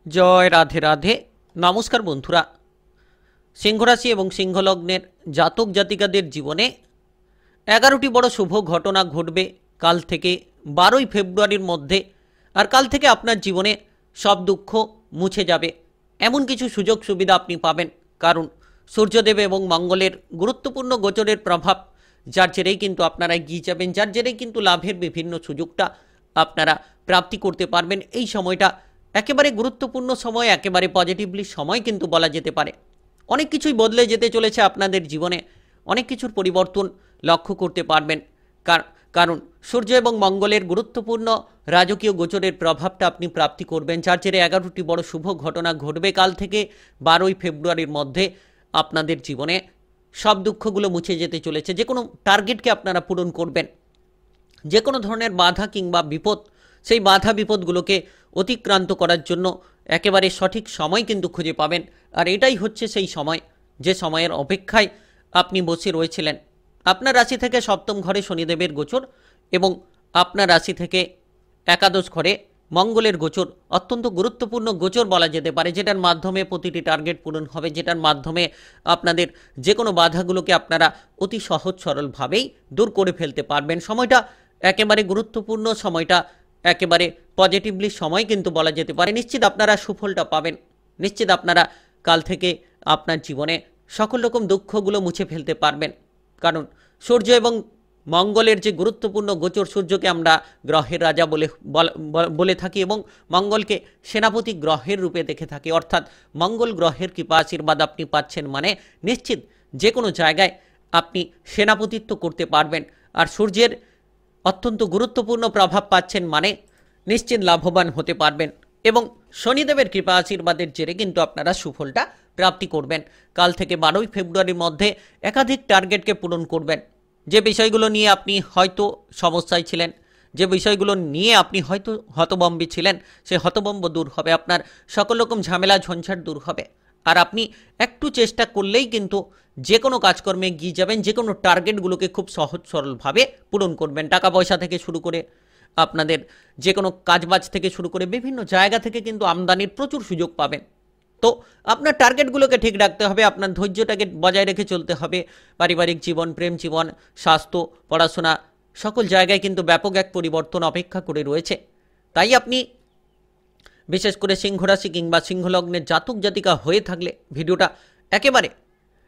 জয় রাধে রাধে। নমস্কার বন্ধুরা, সিংহ রাশি এবং সিংহ লগ্নের জাতক জাতিকাদের জীবনে 11টি বড় শুভ ঘটনা ঘটবে কাল থেকে 12ই ফেব্রুয়ারির মধ্যে। আর কাল থেকে আপনার জীবনে সব দুঃখ মুছে যাবে, এমন কিছু সুযোগ সুবিধা আপনি পাবেন। কারণ সূর্যদেব এবং মঙ্গলের গুরুত্বপূর্ণ গোচরের প্রভাব, যার জেরেই কিন্তু আপনারা এগিয়ে যাবেন, যার জেরেই কিন্তু লাভের বিভিন্ন সুযোগটা আপনারা প্রাপ্তি করতে পারবেন। এই সময়টা একেবারে গুরুত্বপূর্ণ সময়, একেবারে পজিটিভলি সময় কিন্তু বলা যেতে পারে। অনেক কিছুই বদলে যেতে চলেছে আপনাদের জীবনে, অনেক কিছুর পরিবর্তন লক্ষ্য করতে পারবেন। কারণ সূর্য এবং মঙ্গলের গুরুত্বপূর্ণ রাজকীয় গোচরের প্রভাবটা আপনি প্রাপ্তি করবেন, যার জেরে 11টি বড় শুভ ঘটনা ঘটবে কাল থেকে 12ই ফেব্রুয়ারির মধ্যে। আপনাদের জীবনে সব দুঃখগুলো মুছে যেতে চলেছে, যে কোনো টার্গেটকে আপনারা পূরণ করবেন। যে কোনো ধরনের বাধা কিংবা বিপদ, সেই বাধা বিপদগুলোকে অতিক্রান্ত করার জন্য একেবারে সঠিক সময় কিন্তু খুঁজে পাবেন। আর এটাই হচ্ছে সেই সময়, যে সময়ের অপেক্ষায় আপনি বসে রয়েছিলেন। আপনার রাশি থেকে সপ্তম ঘরে শনিদেবের গোচর এবং আপনার রাশি থেকে একাদশ ঘরে মঙ্গলের গোচর অত্যন্ত গুরুত্বপূর্ণ গোচর বলা যেতে পারে, যেটার মাধ্যমে প্রতিটি টার্গেট পূরণ হবে, যেটার মাধ্যমে আপনাদের যে কোনো বাধাগুলোকে আপনারা অতি সহজ সরলভাবেই দূর করে ফেলতে পারবেন। সময়টা একেবারে গুরুত্বপূর্ণ, সময়টা একেবারে পজিটিভলি সময় কিন্তু বলা যেতে পারে। নিশ্চিত আপনারা সুফলটা পাবেন, নিশ্চিত আপনারা কাল থেকে আপনার জীবনে সকল রকম দুঃখগুলো মুছে ফেলতে পারবেন। কারণ সূর্য এবং মঙ্গলের যে গুরুত্বপূর্ণ গোচর, সূর্যকে আমরা গ্রহের রাজা বলে থাকি এবং মঙ্গলকে সেনাপতি গ্রহের রূপে দেখে থাকি। অর্থাৎ মঙ্গল গ্রহের কৃপা আশীর্বাদ আপনি পাচ্ছেন মানে নিশ্চিত যে কোনো জায়গায় আপনি সেনাপতিত্ব করতে পারবেন। আর সূর্যের অত্যন্ত গুরুত্বপূর্ণ প্রভাব পাচ্ছেন মানে নিশ্চিত লাভবান হতে পারবেন। এবং শনিদেবের কৃপা আশীর্বাদের জেরে কিন্তু আপনারা সুফলটা প্রাপ্তি করবেন। কাল থেকে 12ই ফেব্রুয়ারির মধ্যে একাধিক টার্গেটকে পূরণ করবেন। যে বিষয়গুলো নিয়ে আপনি হয়তো সমস্যায় ছিলেন, যে বিষয়গুলো নিয়ে আপনি হয়তো হতবম্বী ছিলেন, সে হতবম্ব দূর হবে, আপনার সকল রকম ঝামেলা ঝঞ্ঝাট দূর হবে। আর আপনি একটু চেষ্টা করলেই কিন্তু যে কোনো কাজকর্মে এগিয়ে যাবেন, যে কোনো টার্গেটগুলোকে খুব সহজ সরলভাবে পূরণ করবেন। টাকা পয়সা থেকে শুরু করে আপনাদের যে কোনো কাজবাজ থেকে শুরু করে বিভিন্ন জায়গা থেকে কিন্তু আমদানির প্রচুর সুযোগ পাবেন। তো আপনার টার্গেটগুলোকে ঠিক রাখতে হবে, আপনার ধৈর্যটাকে বজায় রেখে চলতে হবে। পারিবারিক জীবন, প্রেম জীবন, স্বাস্থ্য, পড়াশোনা সকল জায়গায় কিন্তু ব্যাপক এক পরিবর্তন অপেক্ষা করে রয়েছে। তাই আপনি বিশেষ করে সিংহ রাশি কিংবা সিংহলগ্নের জাতক জাতিকা হয়ে থাকলে ভিডিওটা একেবারে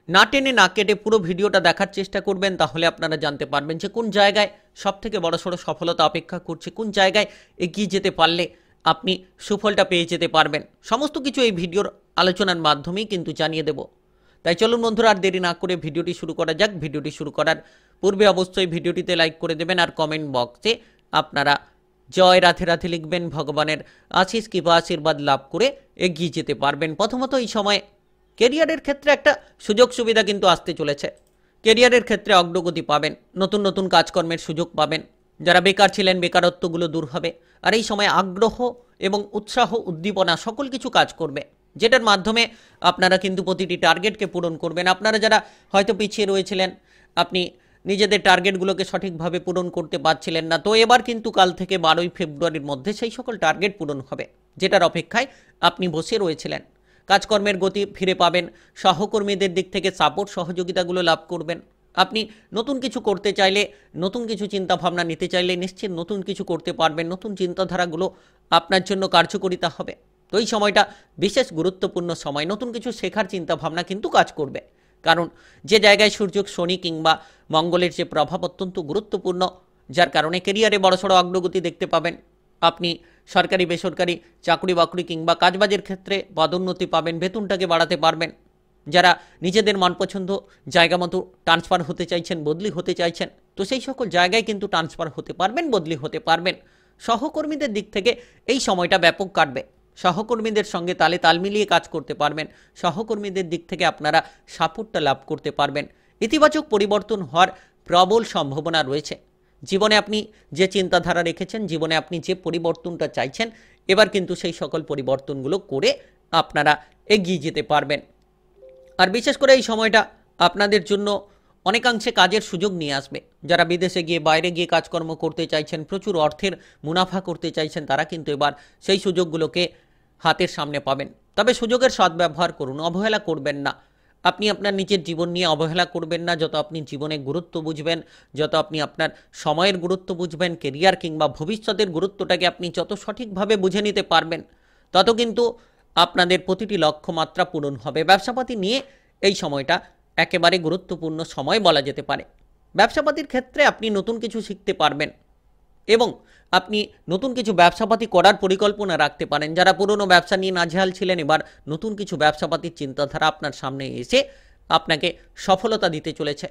না টেনে না কেটে পুরো ভিডিওটা দেখার চেষ্টা করবেন। তাহলে আপনারা জানতে পারবেন যে কোন জায়গায় সবথেকে বড়সড় সফলতা অপেক্ষা করছে, কোন জায়গায় এগিয়ে যেতে পারলে আপনি সুফলটা পেয়ে যেতে পারবেন। সমস্ত কিছু এই ভিডিওর আলোচনার মাধ্যমেই কিন্তু জানিয়ে দেব। তাই চলুন বন্ধুরা, আর দেরি না করে ভিডিওটি শুরু করা যাক। ভিডিওটি শুরু করার পূর্বে অবশ্যই ভিডিওটিতে লাইক করে দেবেন আর কমেন্ট বক্সে আপনারা জয় রাধে রাধে লিখবেন। ভগবানের আশিস কৃপা আশীর্বাদ লাভ করে এগিয়ে যেতে পারবেন। প্রথমত এই সময় কেরিয়ারের ক্ষেত্রে একটা সুযোগ সুবিধা কিন্তু আসতে চলেছে। কেরিয়ারের ক্ষেত্রে অগ্রগতি পাবেন, নতুন নতুন কাজকর্মের সুযোগ পাবেন। যারা বেকার ছিলেন বেকারত্বগুলো দূর হবে। আর এই সময় আগ্রহ এবং উৎসাহ উদ্দীপনা সকল কিছু কাজ করবে, যেটার মাধ্যমে আপনারা কিন্তু প্রতিটি টার্গেটকে পূরণ করবেন। আপনারা যারা হয়তো পিছিয়ে রয়েছিলেন, আপনি নিজেদের টার্গেটগুলোকে সঠিকভাবে পূরণ করতে পারছিলেন না, তো এবার কিন্তু কাল থেকে 12ই ফেব্রুয়ারির মধ্যে সেই সকল টার্গেট পূরণ হবে যেটার অপেক্ষায় আপনি বসে রয়েছিলেন। কাজকর্মের গতি ফিরে পাবেন, সহকর্মীদের দিক থেকে সাপোর্ট সহযোগিতাগুলো লাভ করবেন। আপনি নতুন কিছু করতে চাইলে, নতুন কিছু চিন্তাভাবনা নিতে চাইলে নিশ্চিত নতুন কিছু করতে পারবেন। নতুন চিন্তাধারাগুলো আপনার জন্য কার্যকরিতা হবে। তো এই সময়টা বিশেষ গুরুত্বপূর্ণ সময়, নতুন কিছু শেখার চিন্তাভাবনা কিন্তু কাজ করবে। কারণ যে জায়গায় সূর্য, শনি কিংবা মঙ্গলের যে প্রভাব অত্যন্ত গুরুত্বপূর্ণ, যার কারণে কেরিয়ারে বড়সড় অগ্রগতি দেখতে পাবেন। আপনি সরকারি বেসরকারি চাকরি বাকরি কিংবা কাজবাজের ক্ষেত্রে পদোন্নতি পাবেন, বেতনটাকে বাড়াতে পারবেন। যারা নিজেদের মনপছন্দ জায়গা মতো ট্রান্সফার হতে চাইছেন, বদলি হতে চাইছেন, তো সেই সকল জায়গায় কিন্তু ট্রান্সফার হতে পারবেন, বদলি হতে পারবেন। সহকর্মীদের দিক থেকে এই সময়টা ব্যাপক কাটবে। সহকর্মীদের সঙ্গে তালে তাল মিলিয়ে কাজ করতে পারবেন। সহকর্মীদের দিক থেকে আপনারা সাপোর্টটা লাভ করতে পারবেন। ইতিবাচক পরিবর্তন হওয়ার প্রবল সম্ভাবনা রয়েছে। জীবনে আপনি যে চিন্তাধারা রেখেছেন, জীবনে আপনি যে পরিবর্তনটা চাইছেন, এবার কিন্তু সেই সকল পরিবর্তনগুলো করে আপনারা এগিয়ে যেতে পারবেন। আর বিশেষ করে এই সময়টা আপনাদের জন্য অনেকাংশে কাজের সুযোগ নিয়ে আসবে। যারা বিদেশে গিয়ে, বাইরে গিয়ে কাজকর্ম করতে চাইছেন, প্রচুর অর্থের মুনাফা করতে চাইছেন, তারা কিন্তু এবার সেই সুযোগগুলোকে হাতের সামনে পাবেন। তবে সুযোগের সদ্ব্যবহার করুন, অবহেলা করবেন না। আপনি আপনার নিজের জীবন নিয়ে অবহেলা করবেন না। যত আপনি জীবনের গুরুত্ব বুঝবেন, যত আপনি আপনার সময়ের গুরুত্ব বুঝবেন, কেরিয়ার কিংবা ভবিষ্যতের গুরুত্বটাকে আপনি যত সঠিকভাবে বুঝে নিতে পারবেন, তত কিন্তু আপনাদের প্রতিটি লক্ষ্যমাত্রা পূরণ হবে। ব্যবসাপাতি নিয়ে এই সময়টা একেবারে গুরুত্বপূর্ণ সময় বলা যেতে পারে। ব্যবসাপাতির ক্ষেত্রে আপনি নতুন কিছু শিখতে পারবেন এবং আপনি নতুন কিছু ব্যবসাপাতি করার পরিকল্পনা রাখতে পারেন। যারা পুরনো ব্যবসা নিয়ে নাজেহাল ছিলেন, এবার নতুন কিছু ব্যবসাপাতির চিন্তাধারা আপনার সামনে এসে আপনাকে সফলতা দিতে চলেছে।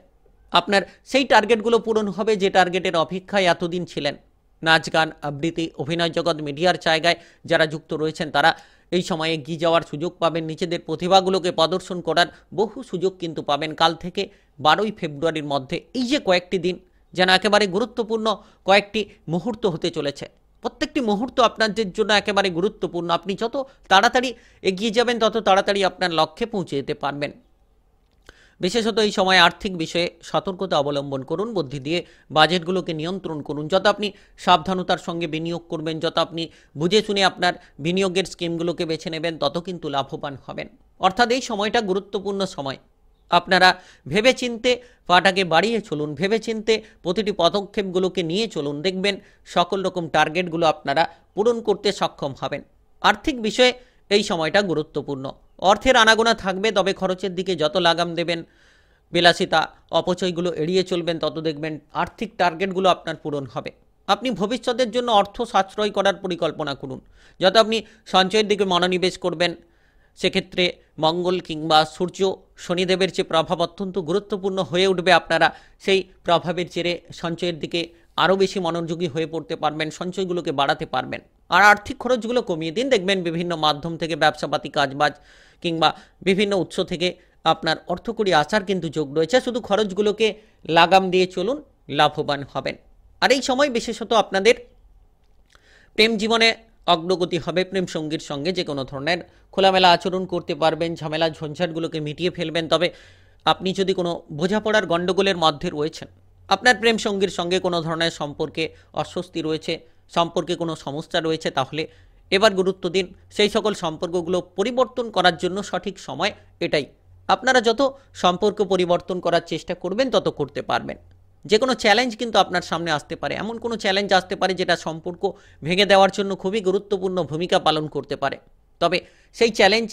আপনার সেই টার্গেটগুলো পূরণ হবে যে টার্গেটের অপেক্ষায় এতদিন ছিলেন। নাচ, গান, আবৃত্তি, অভিনয় জগৎ, মিডিয়ার জায়গায় যারা যুক্ত রয়েছেন তারা এই সময়ে এগিয়ে যাওয়ার সুযোগ পাবেন। নিজেদের প্রতিভাগুলোকে প্রদর্শন করার বহু সুযোগ কিন্তু পাবেন। কাল থেকে 12ই ফেব্রুয়ারির মধ্যে এই যে কয়েকটি দিন যেন একেবারে গুরুত্বপূর্ণ কয়েকটি মুহূর্ত হতে চলেছে। প্রত্যেকটি মুহূর্ত আপনাদের জন্য একেবারে গুরুত্বপূর্ণ। আপনি যত তাড়াতাড়ি এগিয়ে যাবেন তত তাড়াতাড়ি আপনার লক্ষ্যে পৌঁছে যেতে পারবেন। বিশেষত এই সময় আর্থিক বিষয়ে সতর্কতা অবলম্বন করুন, বুদ্ধি দিয়ে বাজেটগুলোকে নিয়ন্ত্রণ করুন। যত আপনি সাবধানতার সঙ্গে বিনিয়োগ করবেন, যত আপনি বুঝে শুনে আপনার বিনিয়োগের স্কিমগুলোকে বেছে নেবেন, তত কিন্তু লাভবান হবেন। অর্থাৎ এই সময়টা গুরুত্বপূর্ণ সময়। আপনারা ভেবেচিন্তে পাটাকে বাড়িয়ে চলুন, ভেবেচিন্তে প্রতিটি পদক্ষেপগুলোকে নিয়ে চলুন। দেখবেন সকল রকম টার্গেটগুলো আপনারা পূরণ করতে সক্ষম হবেন। আর্থিক বিষয়ে এই সময়টা গুরুত্বপূর্ণ। অর্থের আনাগোনা থাকবে, তবে খরচের দিকে যত লাগাম দেবেন, বিলাসিতা অপচয়গুলো এড়িয়ে চলবেন, তত দেখবেন আর্থিক টার্গেটগুলো আপনার পূরণ হবে। আপনি ভবিষ্যতের জন্য অর্থ সাশ্রয় করার পরিকল্পনা করুন। যত আপনি সঞ্চয়ের দিকে মনোনিবেশ করবেন, সেক্ষেত্রে মঙ্গল কিংবা সূর্য, শনিদেবের যে প্রভাব অত্যন্ত গুরুত্বপূর্ণ হয়ে উঠবে। আপনারা সেই প্রভাবের জেরে সঞ্চয়ের দিকে আরও বেশি মনোযোগী হয়ে পড়তে পারবেন, সঞ্চয়গুলোকে বাড়াতে পারবেন। আর আর্থিক খরচগুলো কমিয়ে দিন। দেখবেন বিভিন্ন মাধ্যম থেকে ব্যবসাপাতি কাজবাজ কিংবা বিভিন্ন উৎস থেকে আপনার অর্থকরী আসার কিন্তু যোগ রয়েছে। শুধু খরচগুলোকে লাগাম দিয়ে চলুন, লাভবান হবেন। আর এই সময় বিশেষত আপনাদের প্রেম জীবনে অগ্রগতি হবে। প্রেম সঙ্গীর সঙ্গে যে কোনো ধরনের খোলামেলা আচরণ করতে পারবেন, ঝামেলা ঝঞ্ঝাটগুলোকে মিটিয়ে ফেলবেন। তবে আপনি যদি কোনো বোঝাপড়ার গণ্ডগোলের মধ্যে রয়েছেন, আপনার প্রেম সঙ্গীর সঙ্গে কোনো ধরনের সম্পর্কে অস্বস্তি রয়েছে, সম্পর্কে কোনো সমস্যা রয়েছে, তাহলে এবার গুরুত্ব দিন। সেই সকল সম্পর্কগুলো পরিবর্তন করার জন্য সঠিক সময় এটাই। আপনারা যত সম্পর্ক পরিবর্তন করার চেষ্টা করবেন তত করতে পারবেন। যে কোনো চ্যালেঞ্জ কিন্তু আপনার সামনে আসতে পারে, এমন কোনো চ্যালেঞ্জ আসতে পারে যেটা সম্পর্ক ভেঙে দেওয়ার জন্য খুবই গুরুত্বপূর্ণ ভূমিকা পালন করতে পারে। তবে সেই চ্যালেঞ্জ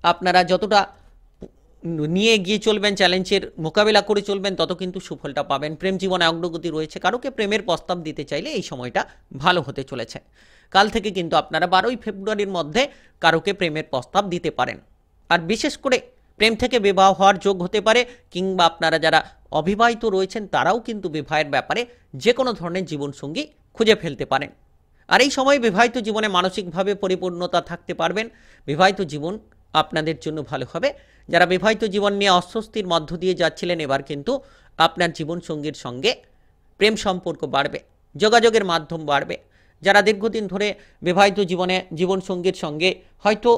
আপনারা যতটা নিয়ে এগিয়ে চলবেন, চ্যালেঞ্জের মোকাবিলা করে চলবেন, তত কিন্তু সুফলটা পাবেন। প্রেম জীবনে অগ্রগতি রয়েছে। কারোকে প্রেমের প্রস্তাব দিতে চাইলে এই সময়টা ভালো হতে চলেছে। কাল থেকে কিন্তু আপনারা 12ই ফেব্রুয়ারির মধ্যে কারোকে প্রেমের প্রস্তাব দিতে পারেন। আর বিশেষ করে প্রেম থেকে বিবাহ হওয়ার যোগ হতে পারে, কিংবা আপনারা যারা অবিবাহিত রয়েছেন তারাও কিন্তু বিবাহের ব্যাপারে যে কোনো ধরনের জীবনসঙ্গী খুঁজে ফেলতে পারেন। আর এই সময় বিবাহিত জীবনে মানসিকভাবে পরিপূর্ণতা থাকতে পারবেন। বিবাহিত জীবন আপনাদের জন্য ভালো হবে। যারা বিবাহিত জীবন নিয়ে অস্বস্তির মধ্য দিয়ে যাচ্ছিলেন, এবার কিন্তু আপনার জীবনসঙ্গীর সঙ্গে প্রেম সম্পর্ক বাড়বে, যোগাযোগের মাধ্যম বাড়বে। যারা দীর্ঘদিন ধরে বিবাহিত জীবনে জীবনসঙ্গীর সঙ্গে হয়তো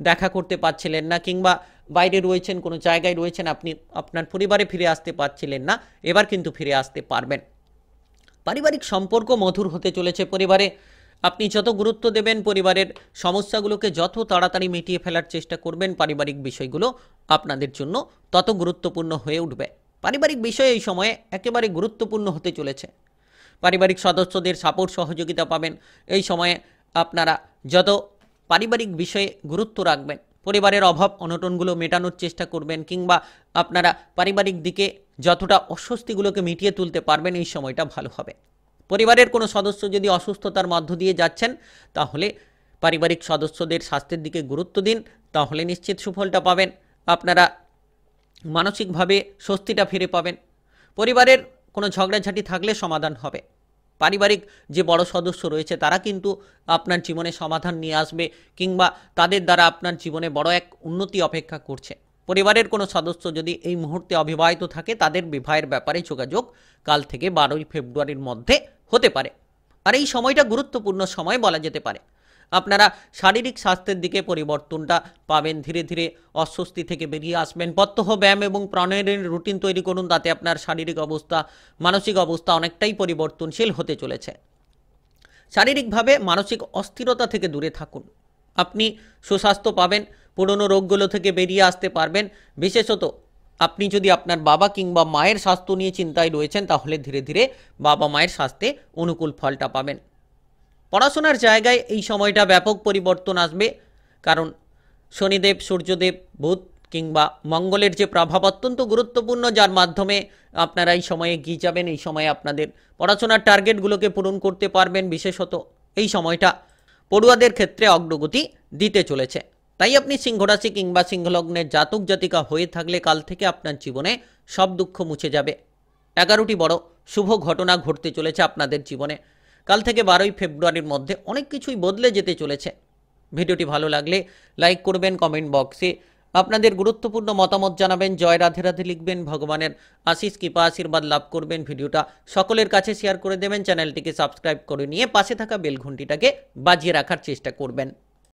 দেখা করতে পারছিলেন না, কিংবা বাইরে রয়েছেন, কোনো জায়গায় রয়েছেন, আপনি আপনার পরিবারে ফিরে আসতে পারছিলেন না, এবার কিন্তু ফিরে আসতে পারবেন। পারিবারিক সম্পর্ক মধুর হতে চলেছে। পরিবারে আপনি যত গুরুত্ব দেবেন, পরিবারের সমস্যাগুলোকে যত তাড়াতাড়ি মিটিয়ে ফেলার চেষ্টা করবেন, পারিবারিক বিষয়গুলো আপনাদের জন্য তত গুরুত্বপূর্ণ হয়ে উঠবে। পারিবারিক বিষয় এই সময়ে একেবারে গুরুত্বপূর্ণ হতে চলেছে। পারিবারিক সদস্যদের সাপোর্ট সহযোগিতা পাবেন। এই সময়ে আপনারা যত পারিবারিক বিষয়ে গুরুত্ব রাখবেন, পরিবারের অভাব অনটনগুলো মেটানোর চেষ্টা করবেন, কিংবা আপনারা পারিবারিক দিকে যতটা অস্বস্তিগুলোকে মিটিয়ে তুলতে পারবেন, এই সময়টা ভালো হবে। পরিবারের কোনো সদস্য যদি অসুস্থতার মধ্য দিয়ে যাচ্ছেন, তাহলে পারিবারিক সদস্যদের স্বাস্থ্যের দিকে গুরুত্ব দিন, তাহলে নিশ্চিত সুফলটা পাবেন। আপনারা মানসিকভাবে স্বস্তিটা ফিরে পাবেন। পরিবারের কোনো ঝগড়াঝাটি থাকলে সমাধান হবে। পারিবারিক যে বড় সদস্য রয়েছে তারা কিন্তু আপনার জীবনে সমাধান নিয়ে আসবে, কিংবা তাদের দ্বারা আপনার জীবনে বড় এক উন্নতি অপেক্ষা করছে। পরিবারের কোনো সদস্য যদি এই মুহূর্তে অবিবাহিত থাকে, তাদের বিবাহের ব্যাপারে যোগাযোগ কাল থেকে 12ই ফেব্রুয়ারির মধ্যে হতে পারে। আর এই সময়টা গুরুত্বপূর্ণ সময় বলা যেতে পারে। আপনারা শারীরিক স্বাস্থ্যের দিকে পরিবর্তনটা পাবেন। ধীরে ধীরে অস্বস্তি থেকে বেরিয়ে আসবেন। প্রত্যহ ব্যায়াম এবং প্রাণায়ামের রুটিন তৈরি করুন, তাতে আপনার শারীরিক অবস্থা, মানসিক অবস্থা অনেকটাই পরিবর্তনশীল হতে চলেছে। শারীরিকভাবে মানসিক অস্থিরতা থেকে দূরে থাকুন। আপনি সুস্বাস্থ্য পাবেন, পুরনো রোগগুলো থেকে বেরিয়ে আসতে পারবেন। বিশেষত আপনি যদি আপনার বাবা কিংবা মায়ের স্বাস্থ্য নিয়ে চিন্তায় রয়েছেন, তাহলে ধীরে ধীরে বাবা মায়ের স্বাস্থ্যে অনুকূল ফলটা পাবেন। পড়াশোনার জায়গায় এই সময়টা ব্যাপক পরিবর্তন আসবে, কারণ শনিদেব, সূর্যদেব, বুধ কিংবা মঙ্গলের যে প্রভাব অত্যন্ত গুরুত্বপূর্ণ, যার মাধ্যমে আপনারা এই সময়ে এগিয়ে যাবেন। এই সময়ে আপনাদের পড়াশোনার টার্গেটগুলোকে পূরণ করতে পারবেন। বিশেষত এই সময়টা পড়ুয়াদের ক্ষেত্রে অগ্রগতি দিতে চলেছে। তাই আপনি সিংহরাশি কিংবা সিংহলগ্নের জাতক জাতিকা হয়ে থাকলে কাল থেকে আপনার জীবনে সব দুঃখ মুছে যাবে। 11টি বড় শুভ ঘটনা ঘটতে চলেছে আপনাদের জীবনে। কাল থেকে 12ই ফেব্রুয়ারির মধ্যে অনেক কিছুই বদলে যেতে চলেছে। ভিডিওটি ভালো লাগলে লাইক করবেন, কমেন্ট বক্সে আপনাদের গুরুত্বপূর্ণ মতামত জানাবেন, জয় রাধে রাধে লিখবেন, ভগবানের আশিস কৃপা আশীর্বাদ লাভ করবেন। ভিডিওটা সকলের কাছে শেয়ার করে দেবেন, চ্যানেলটিকে সাবস্ক্রাইব করে নিয়ে পাশে থাকা বেল ঘন্টিটাকে বাজিয়ে রাখার চেষ্টা করবেন।